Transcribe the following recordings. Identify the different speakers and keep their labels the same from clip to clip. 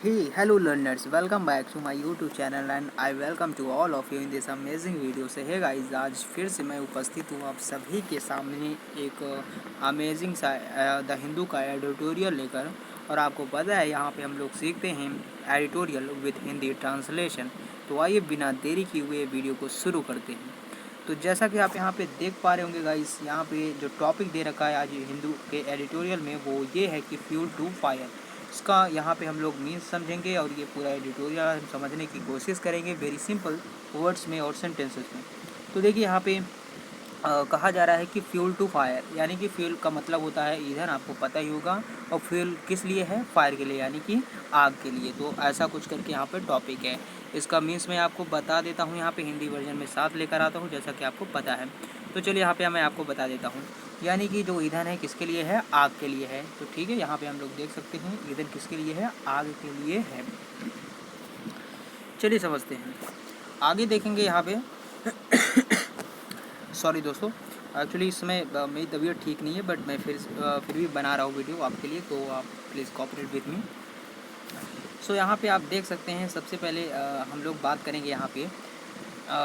Speaker 1: Hey, hello learners, welcome back to my YouTube channel and I welcome to all of you in this amazing video से hey guys, आज फिर से मैं उपस्थित हूँ आप सभी के सामने एक अमेजिंग सा द हिंदू का एडिटोरियल लेकर। और आपको पता है यहाँ पे हम लोग सीखते हैं एडिटोरियल विद हिंदी ट्रांसलेशन। तो आइए बिना देरी किए हुए वीडियो को शुरू करते हैं। तो जैसा कि आप यहाँ पे देख पा रहे होंगे गाइस, यहाँ पे जो टॉपिक दे रखा है आज हिंदू के एडिटोरियल में वो ये है कि फ्यूल टू फायर। इसका यहाँ पे हम लोग मीन्स समझेंगे और ये पूरा एडिटोरियल हम समझने की कोशिश करेंगे वेरी सिंपल वर्ड्स में और सेंटेंसेस में। तो देखिए यहाँ पे कहा जा रहा है कि फ्यूल टू फायर, यानी कि फ्यूल का मतलब होता है ईंधन, आपको पता ही होगा। और फ्यूल किस लिए है? फायर के लिए, यानी कि आग के लिए। तो ऐसा कुछ करके यहाँ पे टॉपिक है। इसका मीन्स मैं आपको बता देता हूँ, यहाँ पे हिंदी वर्जन में साथ लेकर आता हूँ जैसा कि आपको पता है। तो चलिए यहाँ पे मैं आपको बता देता हूँ। यानी कि जो ईंधन है किसके लिए है? आग के लिए है। तो ठीक है, यहाँ पे हम लोग देख सकते हैं ईंधन किसके लिए है? आग के लिए है। चलिए समझते हैं, आगे देखेंगे यहाँ पे। सॉरी दोस्तों, एक्चुअली इस समय मेरी तबीयत ठीक नहीं है, बट मैं फिर भी बना रहा हूँ वीडियो आपके लिए, तो आप प्लीज़ कोऑपरेट विथ मी। सो यहाँ पे आप देख सकते हैं, सबसे पहले हम लोग बात करेंगे यहाँ पे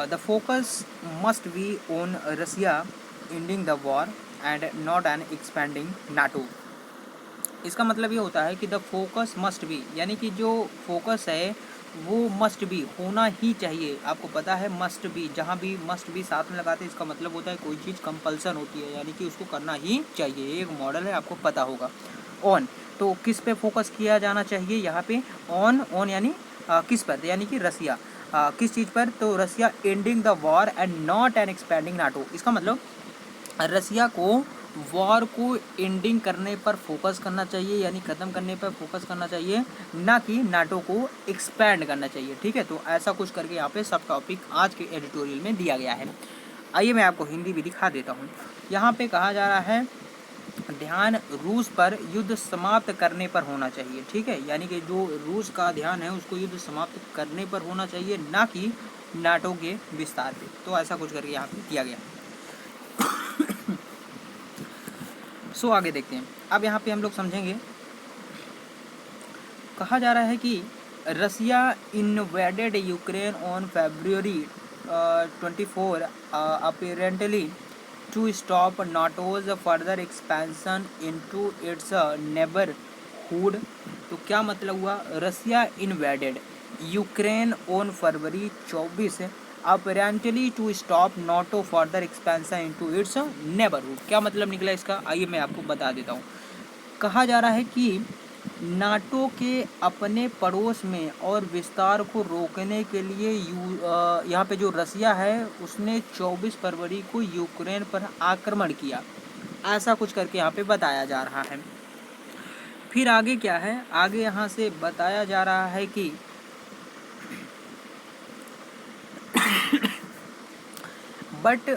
Speaker 1: the focus must be on Russia ending the war and not an expanding NATO. इसका मतलब ये होता है कि द फोकस मस्ट बी, यानी कि जो फोकस है वो मस्ट बी होना ही चाहिए। आपको पता है मस्ट बी, जहाँ भी मस्ट बी साथ में लगाते हैं इसका मतलब होता है कोई चीज़ कंपल्सन होती है, यानी कि उसको करना ही चाहिए। एक मॉडल है, आपको पता होगा। ऑन, तो किस पे फोकस किया जाना चाहिए यहाँ पे? ऑन यानी किस पर? यानी कि रसिया, किस चीज़ पर? तो Russia ending the war and not an expanding NATO. इसका मतलब रसिया को वॉर को एंडिंग करने पर फोकस करना चाहिए, यानी ख़त्म करने पर फोकस करना चाहिए, ना कि नाटो को एक्सपैंड करना चाहिए। ठीक है, तो ऐसा कुछ करके यहाँ पे सब टॉपिक आज के एडिटोरियल में दिया गया है। आइए मैं आपको हिंदी भी दिखा देता हूँ। यहाँ पे कहा जा रहा है ध्यान रूस पर युद्ध समाप्त करने पर होना चाहिए। ठीक है, यानी कि जो रूस का ध्यान है उसको युद्ध समाप्त करने पर होना चाहिए, ना कि नाटो के विस्तार पे। तो ऐसा कुछ करके यहाँ पे दिया गया। सो आगे देखते हैं। अब यहाँ पे हम लोग समझेंगे, कहा जा रहा है कि Russia invaded Ukraine on February 24 apparently to stop NATO's further expansion into its neighbourhood. तो क्या मतलब हुआ? Russia invaded Ukraine on February 24 apparently to stop NATO further expansion into its neighbourhood. क्या मतलब निकला इसका? आइए मैं आपको बता देता हूँ। कहा जा रहा है कि नाटो के अपने पड़ोस में और विस्तार को रोकने के लिए यहाँ पे जो रसिया है उसने 24 फरवरी को यूक्रेन पर आक्रमण किया। ऐसा कुछ करके यहाँ पे बताया जा रहा है। फिर आगे क्या है? आगे यहाँ से बताया जा रहा है कि but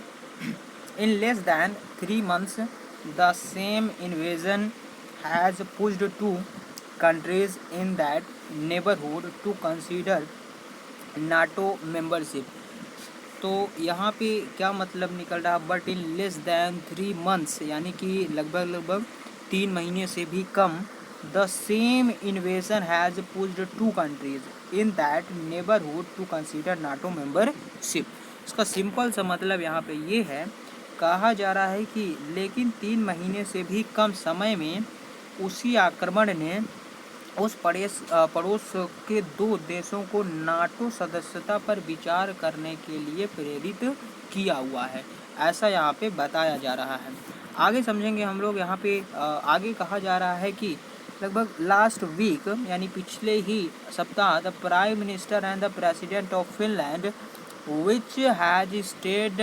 Speaker 1: in less than 3 months the same invasion has pushed two countries in that neighborhood to consider NATO membership। तो यहाँ पे क्या मतलब निकल रहा? But in less than 3 months, यानी कि लगभग 3 महीने से भी कम। The same invasion has pushed 2 countries in that neighbourhood to consider NATO membership. इसका सिंपल सा मतलब यहाँ पे ये है, कहा जा रहा है कि लेकिन 3 महीने से भी कम समय में उसी आक्रमण ने उस पड़ोस के 2 देशों को नाटो सदस्यता पर विचार करने के लिए प्रेरित किया हुआ है। ऐसा यहाँ पे बताया जा रहा है। आगे समझेंगे हम लोग। यहाँ पे आगे कहा जा रहा है कि लगभग लास्ट वीक, यानी पिछले ही सप्ताह, the prime minister and the president of Finland which has stayed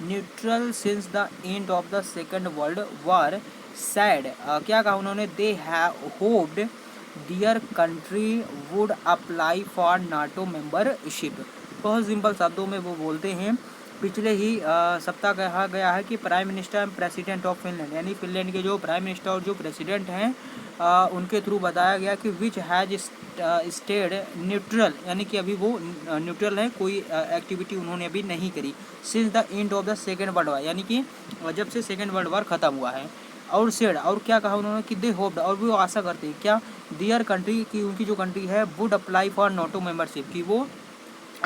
Speaker 1: neutral since the end of the second world war said. क्या कहा उन्होंने? They have hoped their country would apply for NATO membership. बहुत simple शब्दों में वो बोलते हैं, पिछले ही सप्ताह कहा गया है कि prime minister and president of Finland, यानी फिनलैंड के जो प्राइम मिनिस्टर और जो प्रेसिडेंट हैं उनके थ्रू बताया गया कि विच हैज स्टेड न्यूट्रल, यानी कि अभी वो न्यूट्रल है, कोई एक्टिविटी उन्होंने अभी नहीं करी। Since the end of the second world war, यानी कि जब से सेकेंड वर्ल्ड वॉर ख़त्म हुआ है। और सेड, और क्या कहा उन्होंने कि दे होप्ड, और वो आशा करते हैं क्या, दियर कंट्री की उनकी जो कंट्री है would apply for NATO membership, कि वो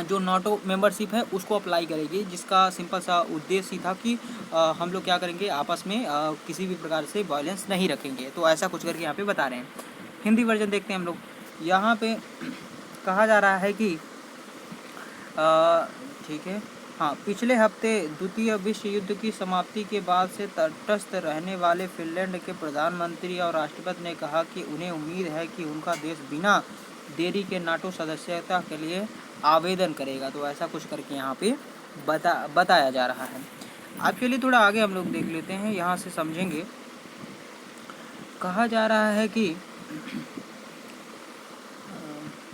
Speaker 1: जो नाटो मेंबरशिप है उसको अप्लाई करेगी, जिसका सिंपल सा उद्देश्य ही था कि हम लोग क्या करेंगे, आपस में किसी भी प्रकार से वायलेंस नहीं रखेंगे। तो ऐसा कुछ करके यहाँ पे बता रहे हैं। हिंदी वर्जन देखते हैं हम लोग। यहाँ पे कहा जा रहा है कि ठीक है, हाँ, पिछले हफ्ते द्वितीय विश्व युद्ध की समाप्ति के बाद से तटस्थ रहने वाले फिनलैंड के प्रधानमंत्री और राष्ट्रपति ने कहा कि उन्हें उम्मीद है कि उनका देश बिना देरी के नाटो सदस्यता के लिए आवेदन करेगा। तो ऐसा कुछ करके यहाँ पे बताया जा रहा है। अब चलिए थोड़ा आगे हम लोग देख लेते हैं, यहाँ से समझेंगे। कहा जा रहा है कि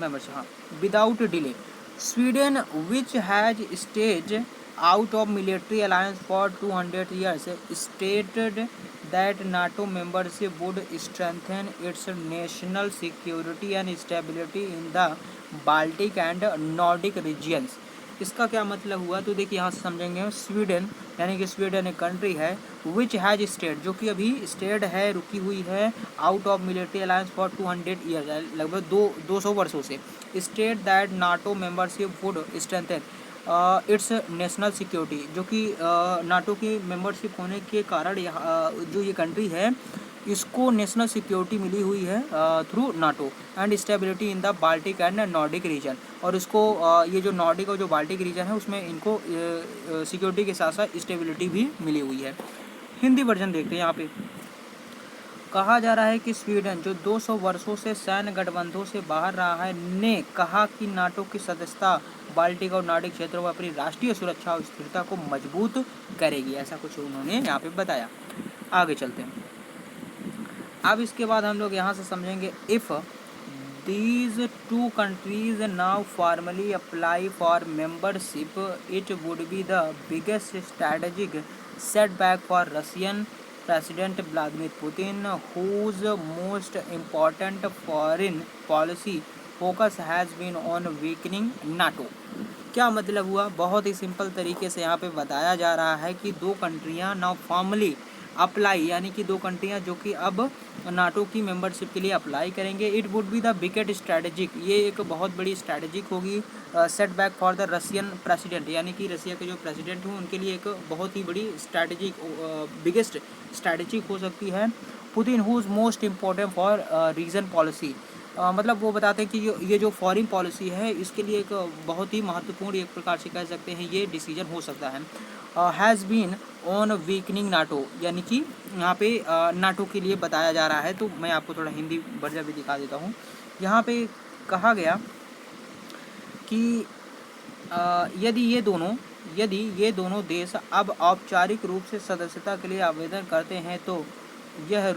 Speaker 1: मेंबर्स, हाँ, without delay Sweden, which has stayed out of military alliance for 200 years, stated that NATO membership would strengthen its national security and stability in the Baltic and Nordic regions. इसका क्या मतलब हुआ, तो देखिए यहाँ से समझेंगे। स्वीडन यानी कि स्वीडन एक कंट्री है, विच हैज स्टेट, जो कि अभी स्टेट है, रुकी हुई है, out of military alliance for 200 years, लगभग 200 वर्षों से। State that NATO membership would strengthen it's national security, जो कि नाटो की मेंबरशिप होने के कारण जो ये कंट्री है इसको नेशनल सिक्योरिटी मिली हुई है through NATO, and stability in the Baltic and Nordic region, और इसको ये जो नॉर्डिक और जो बाल्टिक रीजन है उसमें इनको सिक्योरिटी के साथ साथ स्टेबिलिटी भी मिली हुई है। हिंदी वर्जन देखते हैं। यहाँ पे कहा जा रहा है कि स्वीडन, जो 200 वर्षों से सैन्य गठबंधनों से बाहर रहा है, ने कहा कि नाटो की सदस्यता बाल्टिक और नॉर्डिक क्षेत्रों में अपनी राष्ट्रीय सुरक्षा और स्थिरता को मजबूत करेगी। ऐसा कुछ उन्होंने यहाँ पे बताया। आगे चलते हैं। अब इसके बाद हम लोग यहाँ से समझेंगे, if these two countries now formally apply for membership, it would be the biggest strategic setback for Russian President Vladimir Putin, whose most important foreign policy focus has been on weakening NATO। क्या मतलब हुआ, बहुत ही simple तरीके से यहाँ पे बताया जा रहा है कि दो कंट्रियाँ नाउ फॉर्मली अप्लाई, यानी कि दो कंट्रियाँ जो कि अब नाटो की मेंबरशिप के लिए अप्लाई करेंगे। It would be the biggest strategic, ये एक बहुत बड़ी स्ट्रैटेजिक होगी, setback for the Russian president, यानी कि रशिया के जो प्रेसिडेंट हों उनके लिए एक बहुत ही बड़ी स्ट्रैटेजिक, बिगेस्ट स्ट्रैटेजिक हो सकती है। Putin whose most important for region policy, मतलब वो बताते हैं कि ये जो फॉरेन पॉलिसी है इसके लिए एक बहुत ही महत्वपूर्ण, एक प्रकार से कह सकते हैं ये डिसीजन हो सकता है। Has been on weakening NATO, यानी कि यहाँ पे नाटो के लिए बताया जा रहा है। तो मैं आपको थोड़ा हिंदी वर्जन भी दिखा देता हूँ। यहाँ पे कहा गया कि यदि ये दोनों देश अब औपचारिक रूप से सदस्यता के लिए आवेदन करते हैं तो यह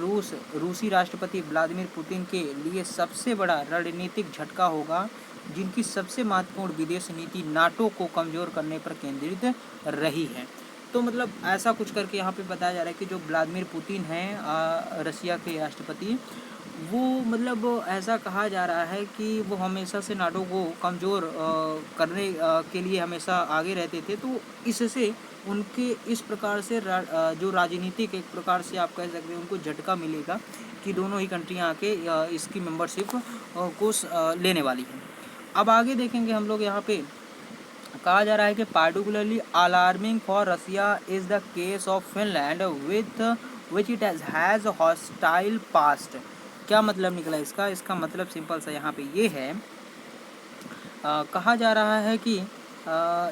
Speaker 1: रूसी राष्ट्रपति व्लादिमीर पुतिन के लिए सबसे बड़ा रणनीतिक झटका होगा, जिनकी सबसे महत्वपूर्ण विदेश नीति नाटो को कमज़ोर करने पर केंद्रित रही है। तो मतलब ऐसा कुछ करके यहाँ पे बताया जा रहा है कि जो व्लादिमीर पुतिन हैं रशिया के राष्ट्रपति, वो मतलब ऐसा कहा जा रहा है कि वो हमेशा से नाटो को कमज़ोर करने के लिए हमेशा आगे रहते थे। तो इससे उनके इस प्रकार से जो राजनीतिक एक प्रकार से आप कह सकते हैं उनको झटका मिलेगा कि दोनों ही कंट्रियाँ आके इसकी मेंबरशिप को लेने वाली हैं। अब आगे देखेंगे हम लोग। यहाँ पे कहा जा रहा है कि particularly alarming for Russia is the case of Finland which it has hostile past. क्या मतलब निकला इसका मतलब सिंपल सा यहाँ पे ये है, कहा जा रहा है कि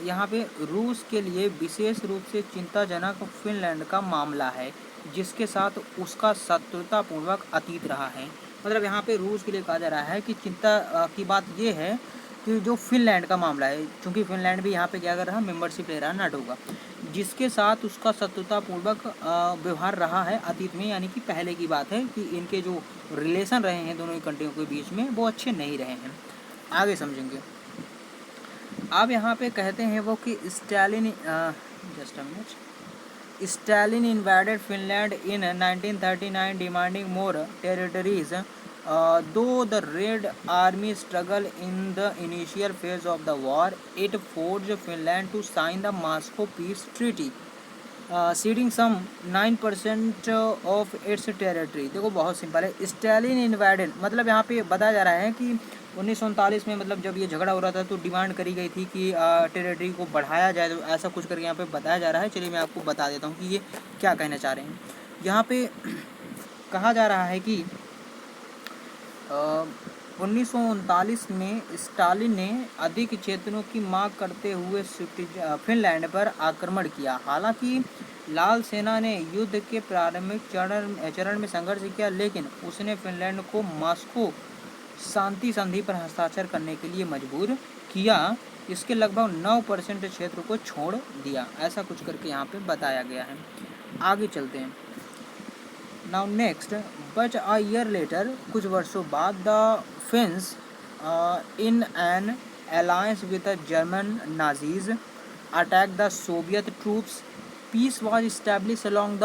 Speaker 1: यहाँ पे रूस के लिए विशेष रूप से चिंताजनक फिनलैंड का मामला है, जिसके साथ उसका शत्रुतापूर्वक अतीत रहा है। मतलब यहाँ पे रूस के लिए कहा जा रहा है कि चिंता की बात ये है कि जो फिनलैंड का मामला है, क्योंकि फिनलैंड भी यहाँ पे क्या कर रहा है, मेंबरशिप ले रहा है नाटो का, जिसके साथ उसका शत्रुतापूर्वक व्यवहार रहा है अतीत में, यानी कि पहले की बात है कि इनके जो रिलेशन रहे हैं दोनों ही कंट्रियों के बीच में वो अच्छे नहीं रहे हैं। आगे समझेंगे। अब यहाँ पे कहते हैं वो कि Stalin invaded Finland in 1939 demanding more territories, though the Red Army struggled in the initial phase of the war, it forced Finland to sign the Moscow Peace Treaty। Ceding some 9% of its territory. देखो बहुत simple है, Stalin इन्वाइडेड, मतलब यहाँ पे बताया जा रहा है कि 1939 में मतलब जब ये झगड़ा हो रहा था तो डिमांड करी गई थी कि टेरिटरी को बढ़ाया जाए, तो ऐसा कुछ करके यहाँ पे बताया जा रहा है। चलिए मैं आपको बता देता हूँ कि ये क्या कहना चाह रहे हैं। यहाँ पे कहा जा रहा है कि 1939 में स्टालिन ने अधिक क्षेत्रों की मांग करते हुए फिनलैंड पर आक्रमण किया। हालांकि लाल सेना ने युद्ध के प्रारंभिक चरण में संघर्ष किया, लेकिन उसने फिनलैंड को मॉस्को शांति संधि पर हस्ताक्षर करने के लिए मजबूर किया। इसके लगभग 9% क्षेत्र को छोड़ दिया। ऐसा कुछ करके यहाँ पे बताया गया है। आगे चलते हैं। Now next, but a year later, कुछ वर्षों बाद, the Finns in an alliance with the German Nazis attack the Soviet troops. Peace was establish along the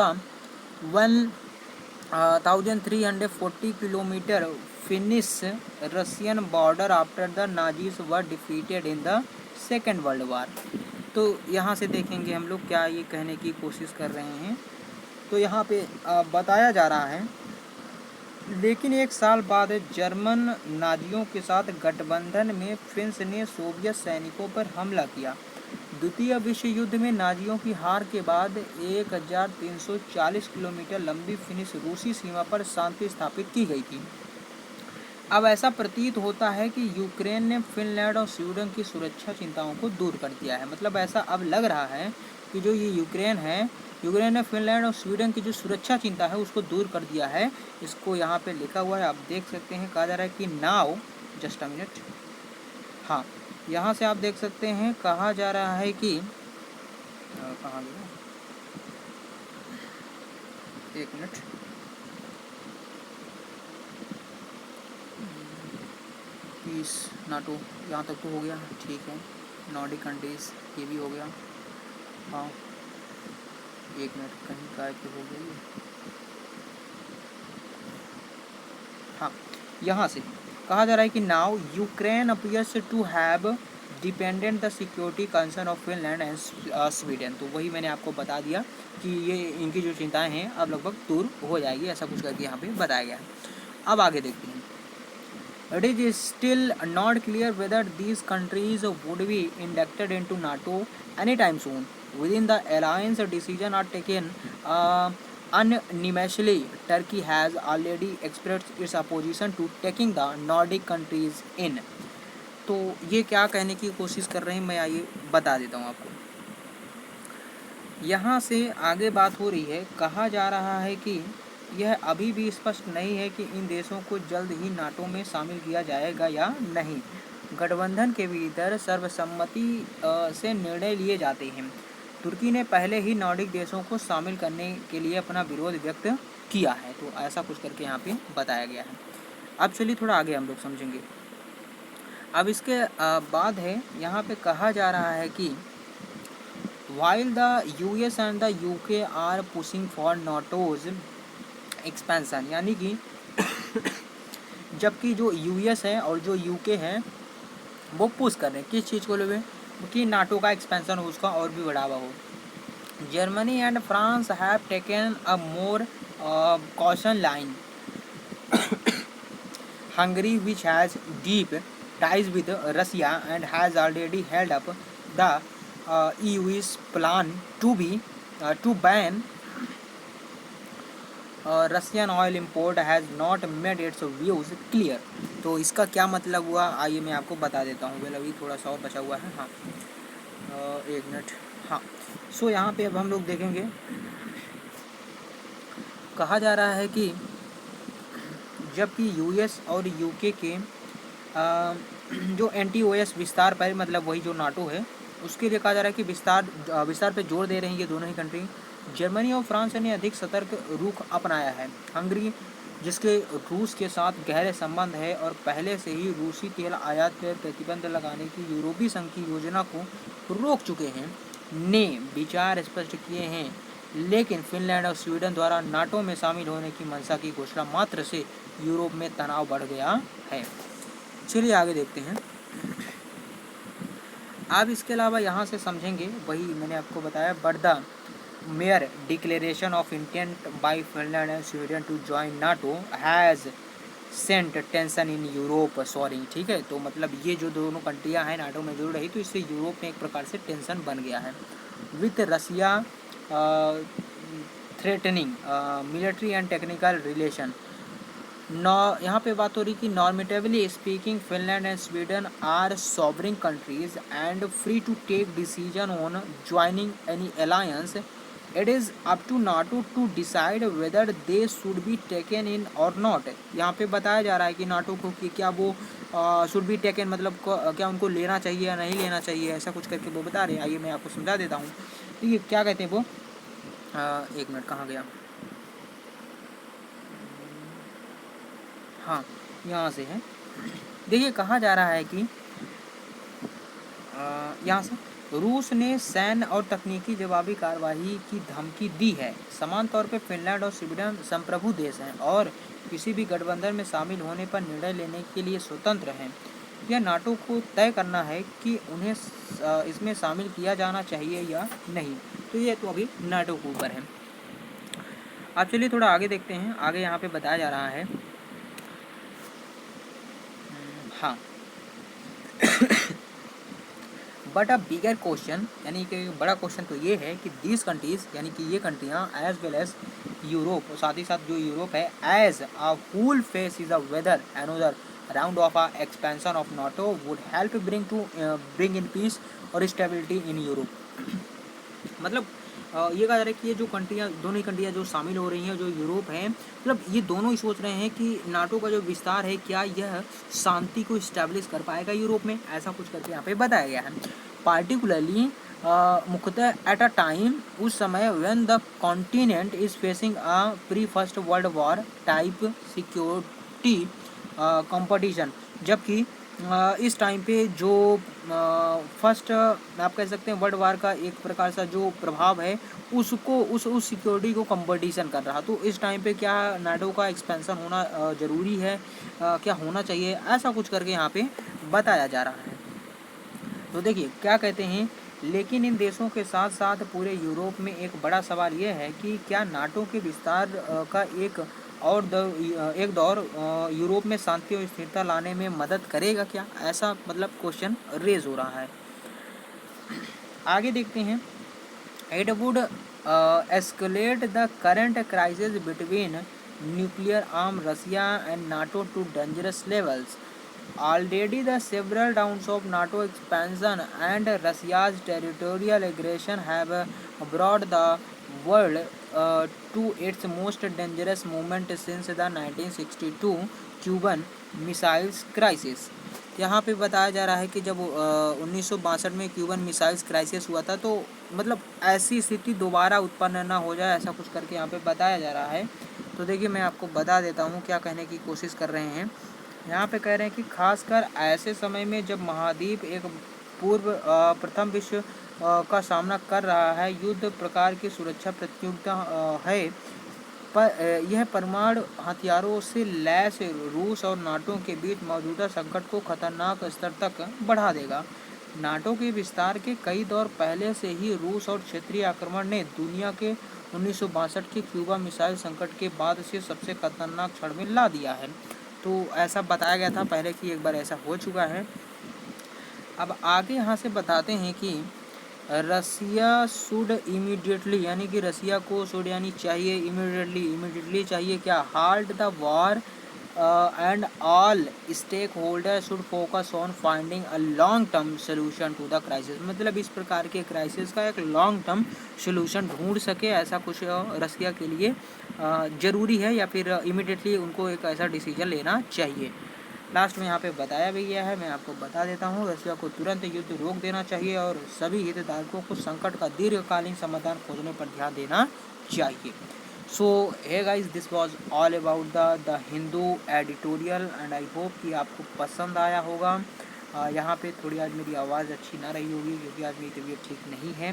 Speaker 1: 1340 kilometre Finnish Russian border after the Nazis were defeated in the second world war. तो यहाँ से देखेंगे हम लोग क्या ये कहने की कोशिश कर रहे हैं। तो यहाँ पे बताया जा रहा है, लेकिन एक साल बाद जर्मन नाजियों के साथ गठबंधन में फिन्स ने सोवियत सैनिकों पर हमला किया। द्वितीय विश्व युद्ध में नाजियों की हार के बाद 1340 किलोमीटर लंबी फिनिश रूसी सीमा पर शांति स्थापित की गई थी। अब ऐसा प्रतीत होता है कि यूक्रेन ने फिनलैंड और स्वीडन की सुरक्षा चिंताओं को दूर कर दिया है। मतलब ऐसा अब लग रहा है कि जो ये यूक्रेन ने फिनलैंड और स्वीडन की जो सुरक्षा चिंता है उसको दूर कर दिया है। इसको यहाँ पे लिखा हुआ है, आप देख सकते हैं। कहा जा रहा है कि नाउ, जस्ट अ मिनट, हाँ यहाँ से आप देख सकते हैं। कहा जा रहा है कि कहाँ गया, एक मिनट, पीस नाटो, यहाँ तक तो हो गया, ठीक है। नॉर्डिक कंट्रीज ये भी हो गया, हाँ एक मिनट, कहीं का हो गई, हाँ यहाँ से कहा जा रहा है कि now Ukraine appears to have dependent the security concern of Finland and Sweden. तो वही मैंने आपको बता दिया कि ये इनकी जो चिंताएं हैं अब लगभग दूर हो जाएगी, ऐसा कुछ करके यहाँ पे बताया गया है। अब आगे देखते हैं। It is still not clear whether these countries would be inducted into NATO anytime soon. Within the alliance, decisions are taken unanimously. Turkey has already expressed its opposition to taking the Nordic countries in. तो ये क्या कहने की कोशिश कर रहे हैं, मैं आइए बता देता हूँ आपको। यहाँ से आगे बात हो रही है, कहा जा रहा है कि यह अभी भी स्पष्ट नहीं है कि इन देशों को जल्द ही नाटो में शामिल किया जाएगा या नहीं। गठबंधन के भीतर सर्वसम्मति से निर्णय लिए जाते हैं। तुर्की ने पहले ही नॉर्डिक देशों को शामिल करने के लिए अपना विरोध व्यक्त किया है। तो ऐसा कुछ करके यहाँ पे बताया गया है। अब चलिए थोड़ा आगे हम लोग समझेंगे। अब इसके बाद है, यहाँ पे कहा जा रहा है कि while the US and the UK are pushing for NATO's expansion, यानी कि जबकि जो यूएस है और जो यूके है वो पुश कर रहे हैं किस चीज़ को लेवे, कि नाटो का एक्सपेंशन हो, उसका और भी बढ़ावा हो। Germany and France have taken a more caution line. Hungary which has deep ties with Russia and has already held up the EU's plan to ban Russian oil import has not made its views clear। तो इसका क्या मतलब हुआ, आइए मैं आपको बता देता हूँ। वेल अभी थोड़ा सा और बचा हुआ है, हाँ एक मिनट, हाँ। सो यहाँ पे अब हम लोग देखेंगे। कहा जा रहा है कि जबकि यूएस और यूके के जो NTOS विस्तार पर, मतलब वही जो नाटो है उसके लिए कहा जा रहा है कि विस्तार पे जोर दे रहे हैं ये दोनों ही कंट्री। जर्मनी और फ्रांस ने अधिक सतर्क रुख अपनाया है। हंगरी, जिसके रूस के साथ गहरे संबंध है और पहले से ही रूसी तेल आयात पर प्रतिबंध लगाने की यूरोपीय संघ की योजना को रोक चुके हैं, ने विचार स्पष्ट किए हैं। लेकिन फिनलैंड और स्वीडन द्वारा नाटो में शामिल होने की मंशा की घोषणा मात्र से यूरोप में तनाव बढ़ गया है। चलिए आगे देखते हैं। अब इसके अलावा यहाँ से समझेंगे, वही मैंने आपको बताया, but the mere declaration of intent by Finland and Sweden to join NATO has sent tension in Europe sorry, ठीक है। तो मतलब ये जो दोनों कंट्रियां हैं नाटो में जुड़ रही, तो इससे यूरोप में एक प्रकार से टेंशन बन गया है। With Russia threatening military and technical relation. Now यहाँ पे बात हो रही कि normatively speaking Finland and Sweden are sovereign countries and free to take decision on joining any alliance. It is up to NATO to decide whether they should be taken in और not. यहाँ पे बताया जा रहा है कि NATO को कि क्या वो शुड बी टेकन मतलब क्या उनको लेना चाहिए या नहीं लेना चाहिए, ऐसा कुछ करके वो बता रहे हैं। आइए मैं आपको समझा देता हूँ। ठीक है, क्या कहते हैं वो, एक मिनट कहाँ गया, हाँ यहाँ से है। देखिए कहा जा रहा है कि यहाँ से रूस ने सैन्य और तकनीकी जवाबी कार्रवाई की धमकी दी है। समान तौर पर फिनलैंड और स्वीडन संप्रभु देश हैं और किसी भी गठबंधन में शामिल होने पर निर्णय लेने के लिए स्वतंत्र हैं। यह नाटो को तय करना है कि उन्हें इसमें शामिल किया जाना चाहिए या नहीं। तो ये तो अभी नाटो के ऊपर है। अब चलिए थोड़ा आगे देखते हैं। आगे यहाँ पे बताया जा रहा है, हाँ बट अ बिगर क्वेश्चन, यानी कि बड़ा क्वेश्चन तो ये है कि दीज कंट्रीज यानी कि ये कंट्रियाँ एज वेल एज यूरोप, और साथ ही साथ जो यूरोप है as a whole face is a whether another round of a expansion of NATO would help bring in peace और स्टेबिलिटी इन यूरोप। मतलब ये कहा जा रहा है कि ये जो कंट्रियाँ, दोनों ही कंट्रियाँ जो शामिल हो रही हैं जो यूरोप हैं, मतलब ये दोनों ही सोच रहे हैं कि नाटो का जो विस्तार है क्या यह शांति को इस्टेब्लिश कर पाएगा यूरोप में, ऐसा कुछ करके यहाँ पे बताया गया है। पार्टिकुलरली मुख्यतः एट अ टाइम, उस समय when the continent is facing a pre first world war type security competition, जबकि इस टाइम पे जो फर्स्ट आप कह सकते हैं वर्ल्ड वार का एक प्रकार सा जो प्रभाव है उसको उस सिक्योरिटी को कंपटीशन कर रहा। तो इस टाइम पे क्या नाटो का एक्सपेंशन होना ज़रूरी है, क्या होना चाहिए, ऐसा कुछ करके यहाँ पे बताया जा रहा है। तो देखिए क्या कहते हैं, लेकिन इन देशों के साथ साथ पूरे यूरोप में एक बड़ा सवाल यह है कि क्या नाटो के विस्तार का एक दौर यूरोप में शांति और स्थिरता लाने में मदद करेगा क्या, ऐसा मतलब क्वेश्चन रेज हो रहा है। आगे देखते हैं। It would escalate the current crisis between nuclear arm Russia and NATO to dangerous levels. Already the several rounds of NATO expansion and Russia's territorial aggression have brought the world to its most dangerous moment since the 1962 Cuban Missiles Crisis। यहाँ पे बताया जा रहा है कि जब 1962 में Cuban missiles crisis हुआ था, तो मतलब ऐसी स्थिति दोबारा उत्पन्न ना हो जाए, ऐसा कुछ करके यहाँ पे बताया जा रहा है। तो देखिए मैं आपको बता देता हूँ क्या कहने की कोशिश कर रहे हैं। यहाँ पे कह रहे हैं कि खासकर ऐसे समय में जब महाद्वीप एक प्रथम विश्व का सामना कर रहा है, युद्ध प्रकार की सुरक्षा प्रतियोगिता है, पर यह परमाणु हथियारों से लैस रूस और नाटो के बीच मौजूदा संकट को खतरनाक स्तर तक बढ़ा देगा। नाटो के विस्तार के कई दौर पहले से ही रूस और क्षेत्रीय आक्रमण ने दुनिया के 1962 के क्यूबा मिसाइल संकट के बाद से सबसे खतरनाक क्षण में ला दिया है। तो ऐसा बताया गया था पहले कि एक बार ऐसा हो चुका है। अब आगे यहाँ से बताते हैं कि रसिया शुड इमीडिएटली, यानी कि रसिया को शुड यानी चाहिए, इमीडिएटली चाहिए क्या, halt the war and all stakeholder should focus on finding a long term solution to the crisis. मतलब इस प्रकार के क्राइसिस का एक लॉन्ग टर्म सोल्यूशन ढूंढ सके, ऐसा कुछ रसिया के लिए ज़रूरी है, या फिर इमीडिएटली उनको एक ऐसा डिसीजन लेना चाहिए। लास्ट में यहाँ पे बताया भी गया है, मैं आपको बता देता हूँ, रसिया को तुरंत युद्ध रोक देना चाहिए और सभी हितधारकों को संकट का दीर्घकालीन समाधान खोजने पर ध्यान देना चाहिए। So hey guys, this was all about the Hindu editorial and I hope कि आपको पसंद आया होगा। यहाँ पे थोड़ी आज मेरी आवाज़ अच्छी ना रही होगी क्योंकि आज मेरी तबीयत ठीक नहीं है,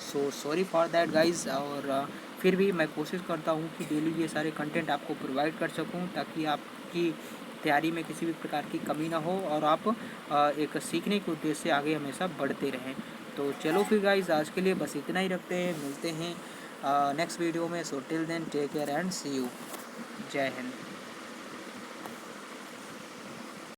Speaker 1: so sorry for that guys. और फिर भी मैं कोशिश करता हूँ कि डेली ये सारे कंटेंट आपको प्रोवाइड कर सकूँ ताकि आपकी तैयारी में किसी भी प्रकार की कमी ना हो और आप एक सीखने के उद्देश्य से आगे हमेशा बढ़ते रहें। तो चलो फिर गाइस, आज के लिए बस इतना ही रखते हैं, मिलते हैं नेक्स्ट वीडियो में। So till then take care and see you. जय हिंद।